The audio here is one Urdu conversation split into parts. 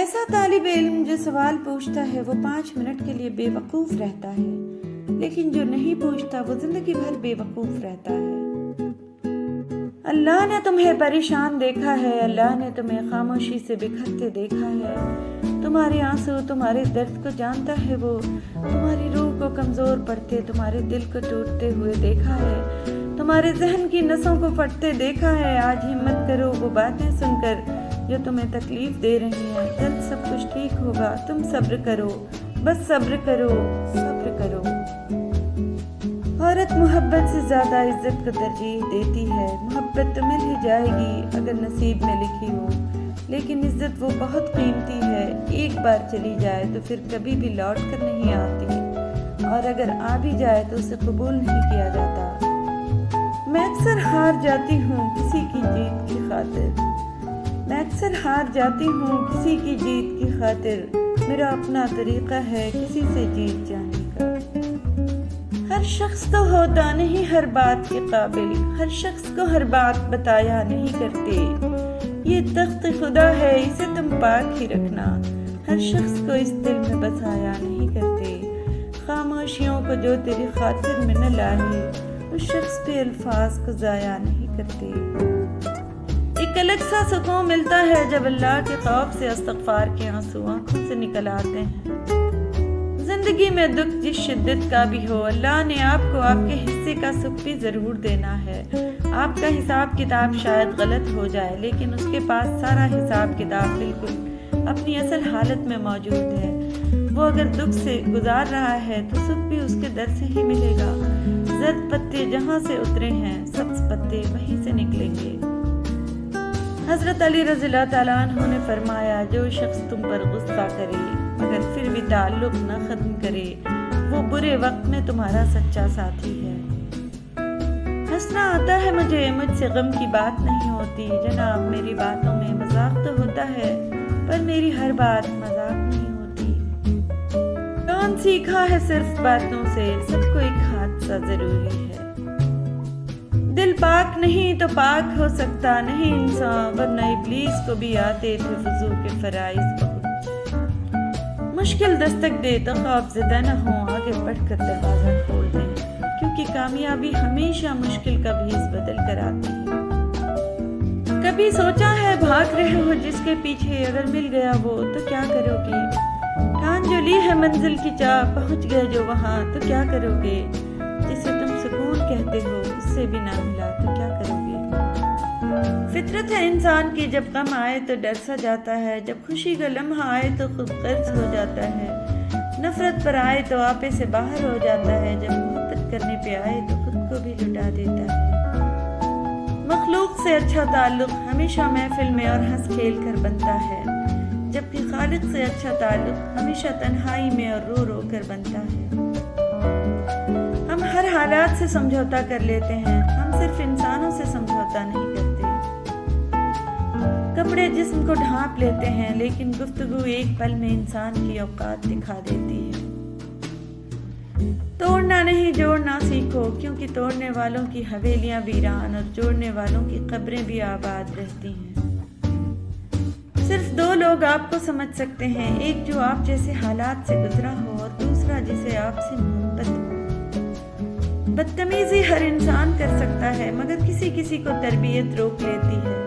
ایسا طالب علم جو سوال پوچھتا ہے وہ 5 منٹ کے لیے بے وقوف رہتا ہے، لیکن جو نہیں پوچھتا وہ زندگی بھر بے وقوف رہتا ہے۔ اللہ نے تمہیں پریشان دیکھا ہے، اللہ نے تمہیں خاموشی سے بکھرتے دیکھا ہے، تمہارے آنسو تمہارے درد کو جانتا ہے وہ، تمہاری روح کو کمزور پڑتے تمہارے دل کو ٹوٹتے ہوئے دیکھا ہے، تمہارے ذہن کی نسوں کو پھٹتے دیکھا ہے۔ آج ہمت کرو وہ باتیں سن کر جو تمہیں تکلیف دے رہی ہیں، جلد سب کچھ ٹھیک ہوگا، تم صبر کرو، بس صبر کرو، صبر کرو۔ عورت محبت سے زیادہ عزت کو ترجیح دیتی ہے۔ محبت تو مل ہی جائے گی اگر نصیب میں لکھی ہو، لیکن عزت وہ بہت قیمتی ہے، ایک بار چلی جائے تو پھر کبھی بھی لوٹ کر نہیں آتی، اور اگر آ بھی جائے تو اسے قبول نہیں کیا جاتا۔ میں اکثر ہار جاتی ہوں کسی کی جیت کی خاطر، میں اکثر ہار جاتی ہوں کسی کی جیت کی خاطر، میرا اپنا طریقہ ہے کسی سے جیت جانے کا۔ ہر شخص تو ہوتا نہیں ہر بات کے قابل، ہر شخص کو ہر بات بتایا نہیں کرتے، یہ تخت خدا ہے اسے تم پاک ہی رکھنا، ہر شخص کو اس دل میں بسایا نہیں کرتے، خاموشیوں کو جو تیری خاطر میں نہ لائے اس شخص پہ الفاظ کو ضائع نہیں کرتے۔ ایک الگ سا سکون ملتا ہے جب اللہ کے خوف سے استغفار کے آنسو آنکھوں سے نکل آتے ہیں۔ زندگی میں دکھ جس شدت کا بھی ہو، اللہ نے آپ کو آپ کے حصے کا سکھ بھی ضرور دینا ہے۔ آپ کا حساب کتاب شاید غلط ہو جائے، لیکن اس کے پاس سارا حساب کتاب بالکل اپنی اصل حالت میں موجود ہے۔ وہ اگر دکھ سے گزار رہا ہے تو سکھ بھی اس کے در سے ہی ملے گا۔ زرد پتے جہاں سے اترے ہیں سبز پتے وہیں سے نکلیں گے۔ حضرت علی رضی اللہ تعالیٰ عنہ نے فرمایا، جو شخص تم پر غصہ کرے مگر پھر بھی تعلق نہ ختم کرے، وہ برے وقت میں تمہارا سچا ساتھی ہے۔ ہنسنا آتا ہے مجھے، مجھ سے غم کی بات نہیں ہوتی جناب، میری باتوں میں مذاق تو ہوتا ہے پر میری ہر بات مذاق نہیں ہوتی۔ کون سیکھا ہے صرف باتوں سے، سب کو ایک حادثہ ضروری ہے۔ دل پاک نہیں تو پاک ہو سکتا نہیں انسان، ورنہ ابلیس کو بھی آتے تھے فضول کے فرائض بہت۔ مشکل دستک دے تو خوف زدہ نہ ہو، آگے بڑھ کر دروازہ کھول دیں، کیونکہ کامیابی ہمیشہ مشکل کا بھیس بدل کر آتی ہے۔ کبھی سوچا ہے بھاگ رہے ہو جس کے پیچھے، اگر مل گیا وہ تو کیا کرو گے؟ ٹھان جو لی ہے منزل کی چاہ، پہنچ گئے جو وہاں تو کیا کرو گے؟ جسے تم سکون کہتے ہو اس سے بھی نہ ملا تو کیا کرو گے؟ فطرت ہے انسان کی، جب غم آئے تو ڈر سا جاتا ہے، جب خوشی کا لمحہ آئے تو خود غرض ہو جاتا ہے، نفرت پر آئے تو آپے سے باہر ہو جاتا ہے، جب محبت کرنے پہ آئے تو خود کو بھی لٹا دیتا ہے۔ مخلوق سے اچھا تعلق ہمیشہ محفل میں اور ہنس کھیل کر بنتا ہے، جبکہ خالق سے اچھا تعلق ہمیشہ تنہائی میں اور رو رو کر بنتا ہے۔ ہم ہر حالات سے سمجھوتا کر لیتے ہیں، ہم صرف انسانوں سے سمجھوتا نہیں کرتے۔ کپڑے جسم کو ڈھانپ لیتے ہیں، لیکن گفتگو ایک پل میں انسان کی اوقات دکھا دیتی ہے۔ توڑنا نہیں جوڑنا سیکھو، کیونکہ توڑنے والوں کی حویلیاں ویران اور جوڑنے والوں کی قبریں بھی آباد رہتی ہیں۔ صرف دو لوگ آپ کو سمجھ سکتے ہیں، ایک جو آپ جیسے حالات سے گزرا ہو اور دوسرا جسے آپ سے محبت ہو۔ بدتمیزی ہر انسان کر سکتا ہے، مگر کسی کسی کو تربیت روک لیتی ہے۔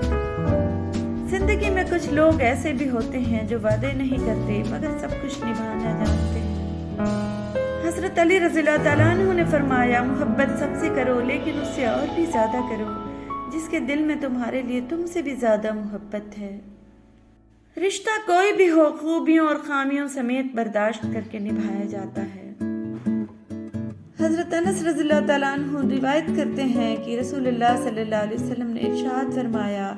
زندگی میں کچھ لوگ ایسے بھی ہوتے ہیں جو وعدے نہیں کرتے مگر سب کچھ نبھانا جانتے ہیں۔ حضرت علی رضی اللہ تعالیٰ عنہ نے فرمایا، محبت سب سے کرو لیکن اس سے اور بھی زیادہ کرو جس کے دل میں تمہارے لیے تم سے بھی زیادہ محبت ہے۔ رشتہ کوئی بھی ہو خوبیوں اور خامیوں سمیت برداشت کر کے نبھایا جاتا ہے۔ حضرت انس رضی اللہ تعالیٰ عنہ روایت کرتے ہیں کہ رسول اللہ صلی اللہ علیہ وسلم نے ارشاد فرمایا،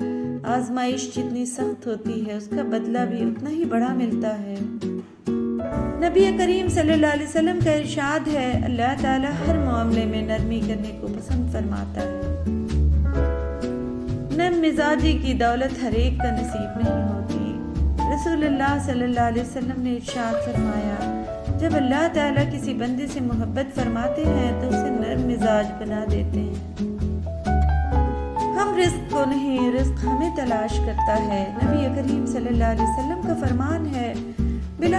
آزمائش جتنی سخت ہوتی ہے اس کا بدلہ بھی اتنا ہی بڑا ملتا ہے۔ نبی کریم صلی اللہ علیہ وسلم کا ارشاد ہے، اللہ تعالیٰ ہر معاملے میں نرمی کرنے کو پسند فرماتا ہے۔ نرم مزاجی کی دولت ہر ایک کا نصیب نہیں ہوتی۔ رسول اللہ صلی اللہ علیہ وسلم نے ارشاد فرمایا، جب اللہ تعالیٰ کسی بندے سے محبت فرماتے ہیں تو اسے نرم مزاج بنا دیتے ہیں۔ ہم رزق کو نہیں، رزق ہمیں تلاش کرتا ہے۔ نبی کریم صلی اللہ علیہ وسلم کا فرمان ہے،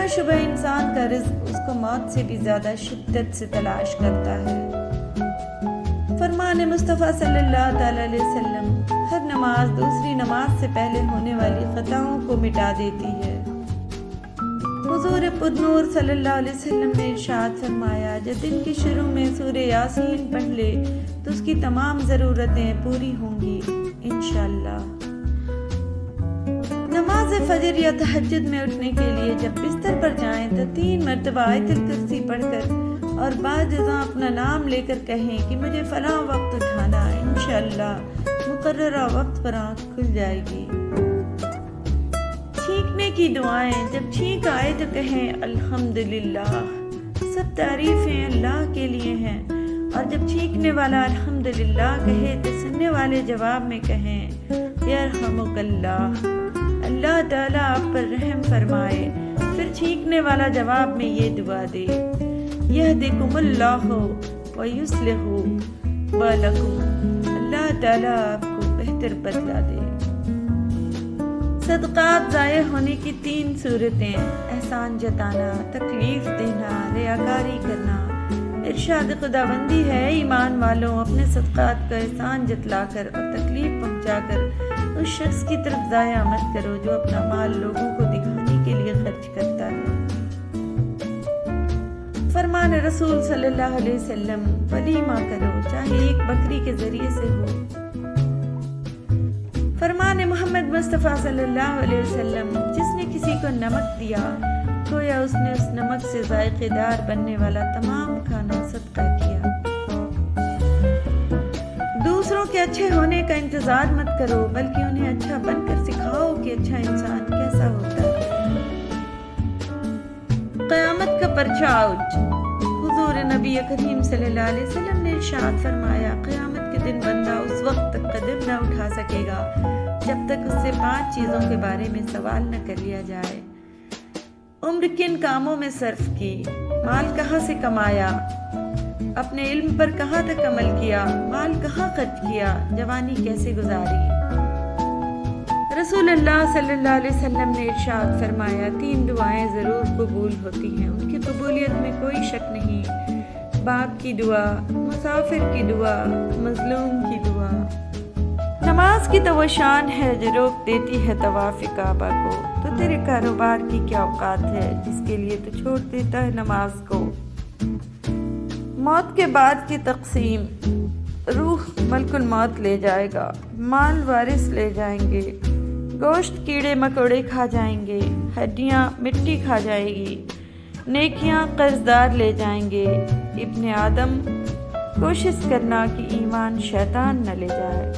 بلا شبہ انسان کا رزق اس کو موت سے بھی زیادہ شدت سے تلاش کرتا ہے۔ فرمان مصطفیٰ صلی اللہ تعالی علیہ وسلم، ہر نماز دوسری نماز سے پہلے ہونے والی خطاؤں کو مٹا دیتی ہے۔ حضور پدنور صلی اللہ علیہ وسلم نے ارشاد فرمایا، جب دن کے شروع میں سورہ یاسین پڑھ لے تو اس کی تمام ضرورتیں پوری ہوں گی انشاءاللہ۔ نماز فجر یا تہجد میں اٹھنے کے لیے جب بستر پر جائیں تو 3 مرتبہ آیت الکرسی پڑھ کر اور بعد ازاں اپنا نام لے کر کہیں کہ مجھے فلاں وقت اٹھانا ہے، انشاءاللہ مقررہ وقت پر آنکھ کھل جائے گی۔ چھینکنے کی دعائیں، جب چھینک آئے تو کہیں الحمدللہ، سب تعریفیں اللہ کے لیے ہیں، اور جب چھینکنے والا الحمدللہ کہے تو سننے والے جواب میں کہیں یرحمک اللہ، اللہ تعالیٰ آپ پر رحم فرمائے۔ پھر چھینکنے والا جواب میں یہ دعا دے، یہدکم اللہ ویصلح بالکم، اللہ تعالیٰ آپ کو بہتر بدلہ دے۔ صدقات ضائع ہونے کی 3 صورتیں: احسان جتانا، تکلیف دینا، ریاکاری کرنا۔ ارشاد خداوندی ہے، ایمان والوں اپنے صدقات کا احسان جتلا کر اور تکلیف پہنچا کر اس شخص کی طرف ضائع مت کرو جو اپنا مال لوگوں کو دکھانے کے لیے خرچ کرتا ہے۔ فرمان رسول صلی اللہ علیہ وسلم، ولیمہ کرو چاہے ایک بکری کے ذریعے سے ہو۔ فرمان محمد مصطفیٰ صلی اللہ علیہ وسلم، جس نے کسی کو نمک دیا گویا اس نے اس نمک سے ذائقے دار بننے والا تمام کھانا صدقہ کیا۔ دوسروں کے اچھے ہونے کا انتظار مت کرو بلکہ انہیں اچھا بن کر سکھاؤ کہ اچھا انسان کیسا ہوتا ہے۔ قیامت کا پرچہ اٹھ، حضور نبی کریم صلی اللہ علیہ وسلم نے ارشاد فرمایا، قیامت کے دن بندہ اس وقت تک قدم نہ اٹھا سکے گا جب تک اس سے 5 چیزوں کے بارے میں سوال نہ کر لیا جائے۔ عمر کن کاموں میں صرف کی، مال کہاں سے کمایا، اپنے علم پر کہاں تک عمل کیا، مال کہاں خرچ کیا، جوانی کیسے گزاری۔ رسول اللہ صلی اللہ علیہ وسلم نے ارشاد فرمایا، 3 دعائیں ضرور قبول ہوتی ہیں، ان کی قبولیت میں کوئی شک نہیں: باپ کی دعا، مسافر کی دعا، مظلوم کی دعا۔ نماز کی تو وہ شان ہے جو روک دیتی ہے طواف کعبہ کو، تو تیرے کاروبار کی کیا اوقات ہے جس کے لیے تو چھوڑ دیتا ہے نماز کو۔ موت کے بعد کی تقسیم: روح ملک الموت لے جائے گا، مال وارث لے جائیں گے، گوشت کیڑے مکوڑے کھا جائیں گے، ہڈیاں مٹی کھا جائے گی، نیکیاں قرضدار لے جائیں گے۔ ابن آدم، کوشش کرنا کہ ایمان شیطان نہ لے جائے۔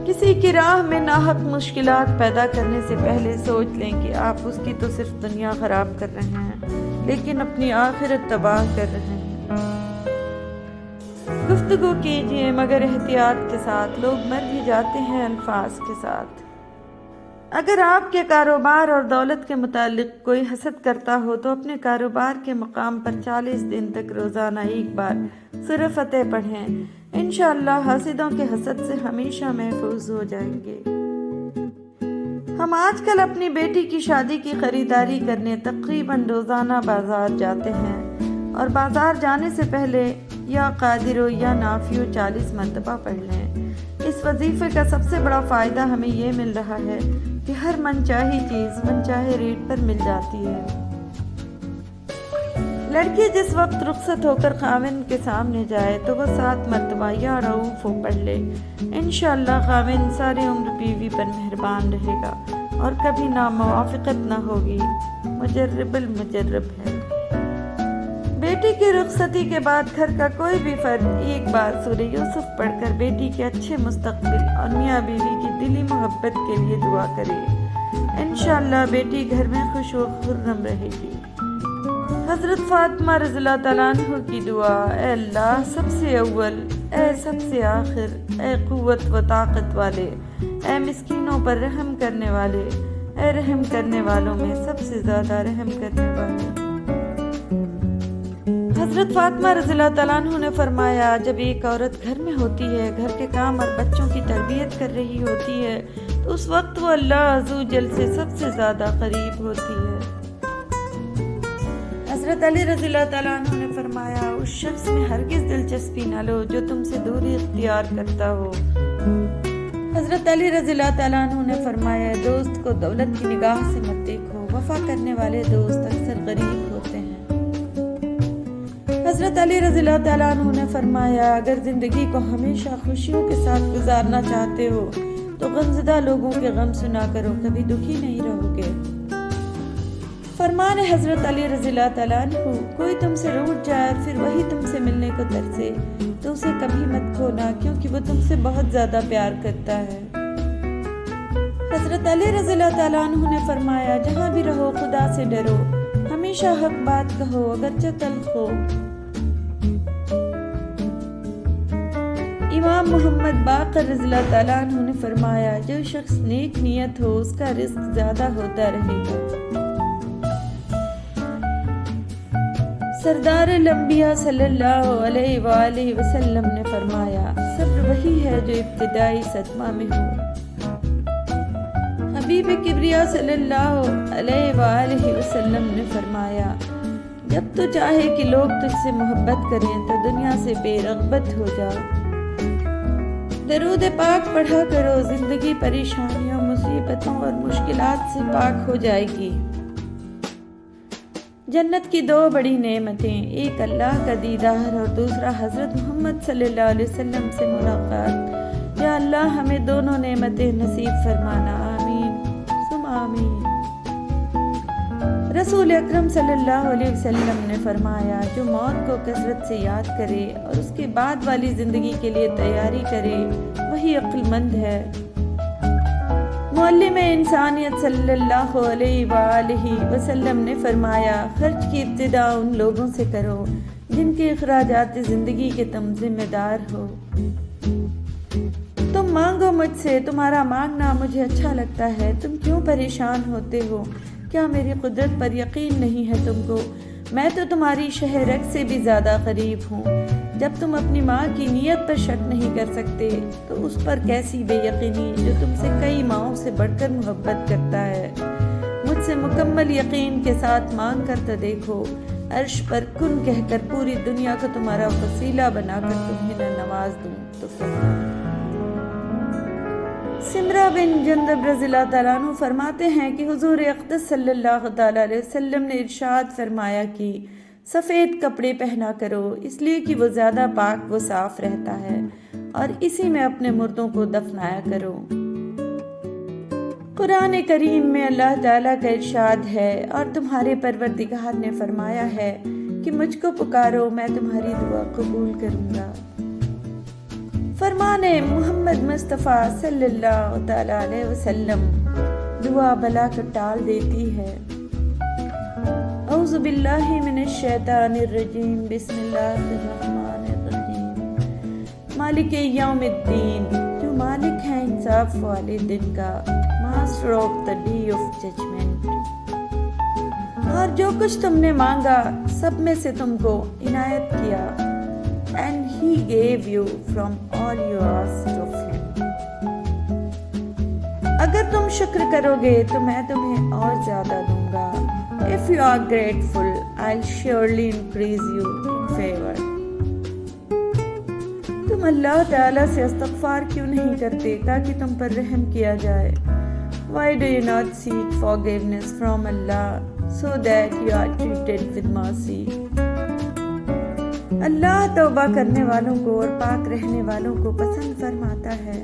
کسی کی راہ میں ناحق مشکلات پیدا کرنے سے پہلے سوچ لیں کہ آپ اس کی تو صرف دنیا خراب کر رہے ہیں لیکن اپنی آخرت تباہ کر رہے ہیں۔ گفتگو کیجئے مگر احتیاط کے ساتھ، لوگ مر بھی جاتے ہیں الفاظ کے ساتھ۔ اگر آپ کے کاروبار اور دولت کے متعلق کوئی حسد کرتا ہو تو اپنے کاروبار کے مقام پر 40 دن تک روزانہ ایک بار سورہ فتح پڑھیں، انشاءاللہ حاسدوں کے حسد سے ہمیشہ محفوظ ہو جائیں گے۔ ہم آج کل اپنی بیٹی کی شادی کی خریداری کرنے تقریباً روزانہ بازار جاتے ہیں، اور بازار جانے سے پہلے یا قادرو یا نافیو 40 مرتبہ پڑھ لیں۔ اس وظیفے کا سب سے بڑا فائدہ ہمیں یہ مل رہا ہے کہ ہر من چاہی چیز من چاہے ریٹ پر مل جاتی ہے۔ لڑکی جس وقت رخصت ہو کر خاوند کے سامنے جائے تو وہ 7 مرتبہ یا رؤوف پڑھ لے، انشاءاللہ خاوند سارے عمر بیوی پر مہربان رہے گا اور کبھی ناموافقت نہ ہوگی۔ مجرب المجرب ہے۔ بیٹی کی رخصتی کے بعد گھر کا کوئی بھی فرد ایک بار سورہ یوسف پڑھ کر بیٹی کے اچھے مستقبل اور میاں بیوی کی دلی محبت کے لیے دعا کرے، انشاءاللہ بیٹی گھر میں خوش و خرم رہے گی۔ حضرت فاطمہ رضی اللہ تعالیٰ عنہ کی دعا: اے اللہ، سب سے اول، اے سب سے آخر، اے قوت و طاقت والے، اے مسکینوں پر رحم کرنے والے، اے رحم کرنے والوں میں سب سے زیادہ رحم کرنے والے۔ حضرت فاطمہ رضی اللہ تعالیٰ عنہ نے فرمایا، جب ایک عورت گھر میں ہوتی ہے، گھر کے کام اور بچوں کی تربیت کر رہی ہوتی ہے، تو اس وقت وہ اللہ عز و جل سے سب سے زیادہ قریب ہوتی ہے۔ حضرت علی رضی اللہ تعالیٰ عنہ نے فرمایا اس شخص میں ہرگز دلچسپی نہ لو جو تم سے دوری اختیار کرتا ہو۔ حضرت علی رضی اللہ تعالیٰ عنہ نے فرمایا دوست کو دولت کی نگاہ سے مت دیکھو، وفا کرنے والے دوست اکثر غریب ہوتے ہیں۔ حضرت علی رضی اللہ تعالیٰ عنہ نے فرمایا اگر زندگی کو ہمیشہ خوشیوں کے ساتھ گزارنا چاہتے ہو تو غمزدہ لوگوں کے غم سنا کرو، کبھی دکھی نہیں رہو گے۔ فرمان حضرت علی رضی اللہ تعالیٰ عنہ کوئی تم سے روٹ جائے اور پھر وہی تم سے ملنے کو ترسے تو اسے کبھی مت کھونا، کیونکہ وہ تم سے بہت زیادہ پیار کرتا ہے۔ حضرت علی رضی اللہ تعالیٰ عنہ نے فرمایا جہاں بھی رہو خدا سے ڈرو، ہمیشہ حق بات کہو اگرچہ تلخ ہو۔ امام محمد باقر رضی اللہ تعالیٰ عنہ نے فرمایا جو شخص نیک نیت ہو اس کا رزق زیادہ ہوتا رہے گا۔ سردار الانبیاء صلی اللہ علیہ وآلہ وسلم نے فرمایا صبر وہی ہے جو ابتدائی صدمہ میں ہو۔ حبیب کبریا صلی اللہ علیہ وآلہ وسلم نے فرمایا جب تو چاہے کہ لوگ تجھ سے محبت کریں تو دنیا سے بے رغبت ہو جا۔ درود پاک پڑھا کرو، زندگی پریشانیوں، مصیبتوں اور مشکلات سے پاک ہو جائے گی۔ جنت کی دو بڑی نعمتیں، ایک اللہ کا دیدار اور دوسرا حضرت محمد صلی اللہ علیہ وسلم سے ملاقات۔ یا اللہ ہمیں دونوں نعمتیں نصیب فرمانا، آمین ثم آمین۔ رسول اکرم صلی اللہ علیہ وسلم نے فرمایا جو موت کو کثرت سے یاد کرے اور اس کے بعد والی زندگی کے لیے تیاری کرے وہی عقل مند ہے۔ معلم انسانیت صلی اللہ علیہ وآلہ وسلم نے فرمایا خرچ کی ابتدا ان لوگوں سے کرو جن کے اخراجات زندگی کے تم ذمہ دار ہو۔ تم مانگو مجھ سے، تمہارا مانگنا مجھے اچھا لگتا ہے، تم کیوں پریشان ہوتے ہو؟ کیا میری قدرت پر یقین نہیں ہے تم کو؟ میں تو تمہاری شہ رگ سے بھی زیادہ قریب ہوں۔ جب تم اپنی ماں کی نیت پر شک نہیں کر سکتے تو اس پر کیسی بے یقینی جو تم سے کئی ماؤں سے بڑھ کر محبت کرتا ہے۔ مجھ سے مکمل یقین کے ساتھ مانگ کر تو دیکھو، عرش پر کن کہہ کر پوری دنیا کو تمہارا وسیلہ بنا کر تمہیں نہ نواز دوں تو کیا؟ سمرہ بن جندب رضی اللہ تعالیٰ عنہ فرماتے ہیں کہ حضور اقدس صلی اللہ تعالیٰ علیہ وسلم نے ارشاد فرمایا کہ سفید کپڑے پہنا کرو اس لیے کہ وہ زیادہ پاک و صاف رہتا ہے، اور اسی میں اپنے مردوں کو دفنایا کرو۔ قرآن کریم میں اللہ تعالیٰ کا ارشاد ہے اور تمہارے پروردگار نے فرمایا ہے کہ مجھ کو پکارو میں تمہاری دعا قبول کروں گا۔ فرمان محمد مصطفیٰ صلی اللہ تعالیٰ علیہ وسلم دعا بلا کر ٹال دیتی ہے۔ اعوذ باللہ من الشیطان الرجیم، بسم اللہ الرحمن الرحیم۔ مالک یوم الدین، جو مالک ہے انصاف والے دن کا، master of the day of judgment. اور جو کچھ تم نے مانگا سب میں سے تم کو عنایت کیا، and he gave you from all you asked of him۔ اگر تم شکر کرو گے تو میں تمہیں اور زیادہ دوں گا۔ If you are grateful, I'll surely increase you in favor۔ تم اللہ تعالیٰ سے استغفار کیوں نہیں کرتے تاکہ تم پر رحم کیا جائے؟ Why do you not seek forgiveness from Allah so that you are treated with mercy؟ اللہ توبہ کرنے والوں کو اور پاک رہنے والوں کو پسند فرماتا ہے۔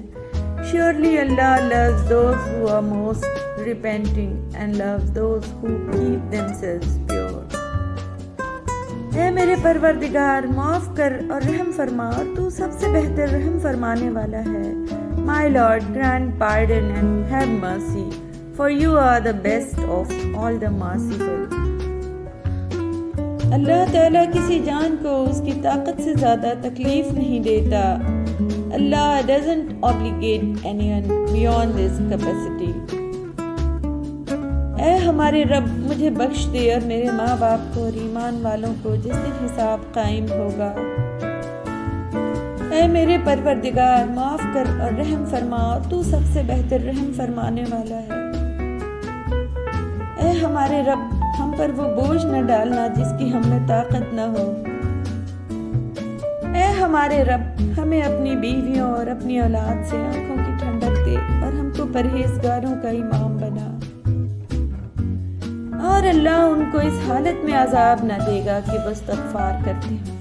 Surely Allah loves those who are most repenting and loves those who keep themselves pure۔ اے میرے پروردگار معاف کر اور رحم فرما، اور تو سب سے بہتر رحم فرمانے والا ہے۔ My Lord, grant pardon and have mercy, for you are the best of all the merciful۔ اللہ تعالیٰ کسی جان کو اس کی طاقت سے زیادہ تکلیف نہیں دیتا۔ اللہ doesn't obligate anyone beyond his capacity۔ اے ہمارے رب مجھے بخش دے اور میرے ماں باپ کو اور ایمان والوں کو جس دن حساب قائم ہوگا۔ اے میرے پروردگار معاف کر اور رحم فرما، اور تو سب سے بہتر رحم فرمانے والا ہے۔ اے ہمارے رب ہم پر وہ بوجھ نہ ڈالنا جس کی ہم میں طاقت نہ ہو۔ اے ہمارے رب ہمیں اپنی بیویوں اور اپنی اولاد سے آنکھوں کی ٹھنڈک دے اور ہم کو پرہیزگاروں کا امام بنا، اور اللہ ان کو اس حالت میں عذاب نہ دے گا کہ وہ استغفار کرتے ہوں۔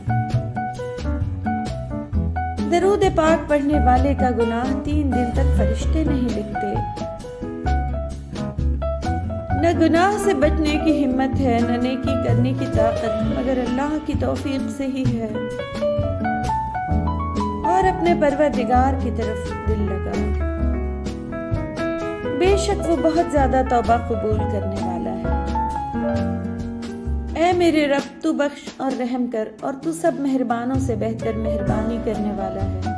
درود پاک پڑھنے والے کا گناہ 3 دن تک فرشتے نہیں لکھتے۔ نہ گناہ سے بچنے کی ہمت ہے، نہ نیکی کرنے کی طاقت، مگر اللہ کی توفیق سے ہی ہے، اور اپنے پروردگار کی طرف دل لگا۔ بے شک وہ بہت زیادہ توبہ قبول کرنے والا ہے۔ اے میرے رب تو بخش اور رحم کر، اور تو سب مہربانوں سے بہتر مہربانی کرنے والا ہے۔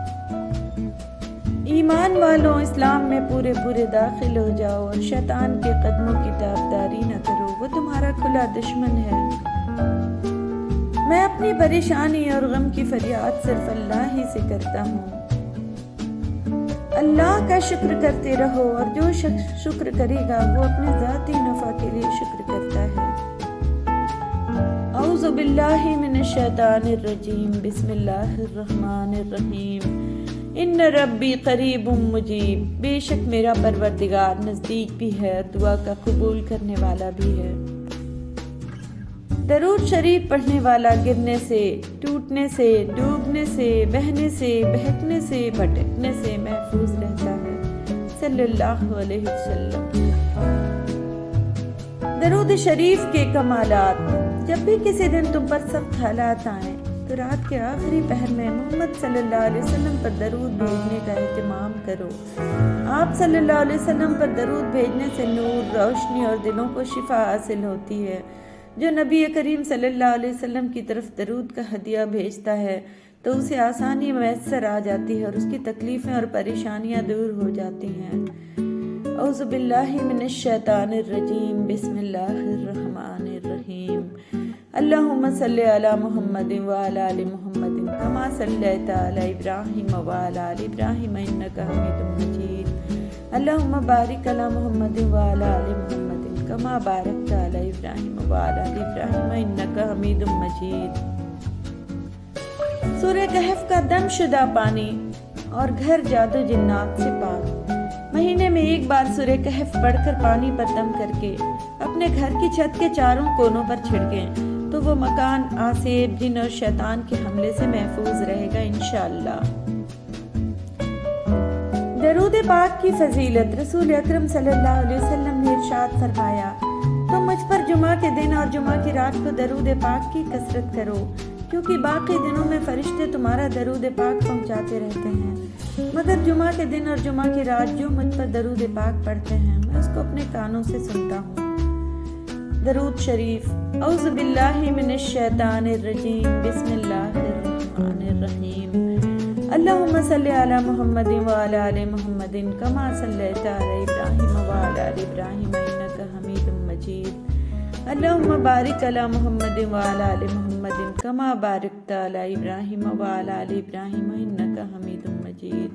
ایمان والوں اسلام میں پورے داخل ہو جاؤ اور شیطان کے قدموں کی تابعداری نہ کرو، وہ تمہارا کھلا دشمن ہے۔ میں اپنی پریشانی اور غم کی فریاد صرف اللہ ہی سے کرتا ہوں۔ اللہ کا شکر کرتے رہو، اور جو شخص شکر کرے گا وہ اپنے ذاتی نفع کے لیے شکر کرتا ہے۔ اعوذ باللہ من الشیطان الرجیم، بسم اللہ الرحمن الرحیم۔ ان ربی قریب مجیب، بے شک میرا پروردگار نزدیک بھی ہے، دعا کا قبول کرنے والا بھی ہے۔ درود شریف پڑھنے والا گرنے سے، ٹوٹنے سے، ڈوبنے سے، بہنے سے، بہکنے سے، بھٹکنے سے محفوظ رہتا ہے، صلی اللہ علیہ وسلم۔ درود شریف کے کمالات۔ جب بھی کسی دن تم پر سخت حالات آئیں تو رات کے آخری پہر میں محمد صلی اللہ علیہ وسلم پر درود بھیجنے کا اہتمام کرو۔ آپ صلی اللہ علیہ وسلم پر درود بھیجنے سے نور، روشنی اور دلوں کو شفا حاصل ہوتی ہے۔ جو نبی کریم صلی اللہ علیہ وسلم کی طرف درود کا ہدیہ بھیجتا ہے تو اسے آسانی میسر آ جاتی ہے اور اس کی تکلیفیں اور پریشانیاں دور ہو جاتی ہیں۔ اعوذ باللہ من الشیطان الرجیم، بسم اللہ الرحمن الرحیم۔ اللہم صلی علی محمد وعلی آل محمد کما صلیت علی ابراہیم وعلی آل ابراہیم انک حمید مجید۔ اللہم بارک علی محمد وعلی آل محمد کما بارکت علی ابراہیم وعلی آل ابراہیم انک حمید مجید۔ سورہ کہف کا دم شدہ پانی اور گھر جادو جنات سے پاک۔ مہینے میں ایک بار سورہ کہف پڑھ کر پانی پر دم کر کے اپنے گھر کی چھت کے چاروں کونوں پر چھڑکیں تو وہ مکان آسیب، جن اور شیطان کے حملے سے محفوظ رہے گا انشاءاللہ۔ درود پاک کی فضیلت۔ رسول اکرم صلی اللہ علیہ وسلم نے ارشاد فرمایا، تم مجھ پر جمعہ کے دن اور جمعہ کی رات کو درود پاک کی کثرت کرو، کیونکہ باقی دنوں میں فرشتے تمہارا درود پاک پہنچاتے رہتے ہیں، مگر جمعہ کے دن اور جمعہ کی رات جو مجھ پر درود پاک پڑھتے ہیں میں اس کو اپنے کانوں سے سنتا ہوں۔ درود شریف۔ اعوذ باللہ من الشیطان الرجیم، بسم اللہ الرحمن الرحیم۔ اللہم صلی علی محمد وعلی آل محمد کما صلیت علی ابراہیم وعلی آل ابراہیم انک حمید مجید۔ اللہم بارک علی محمد وعلی آل محمد کما بارکت علی ابراہیم وعلی آل ابراہیم انک حمید مجید۔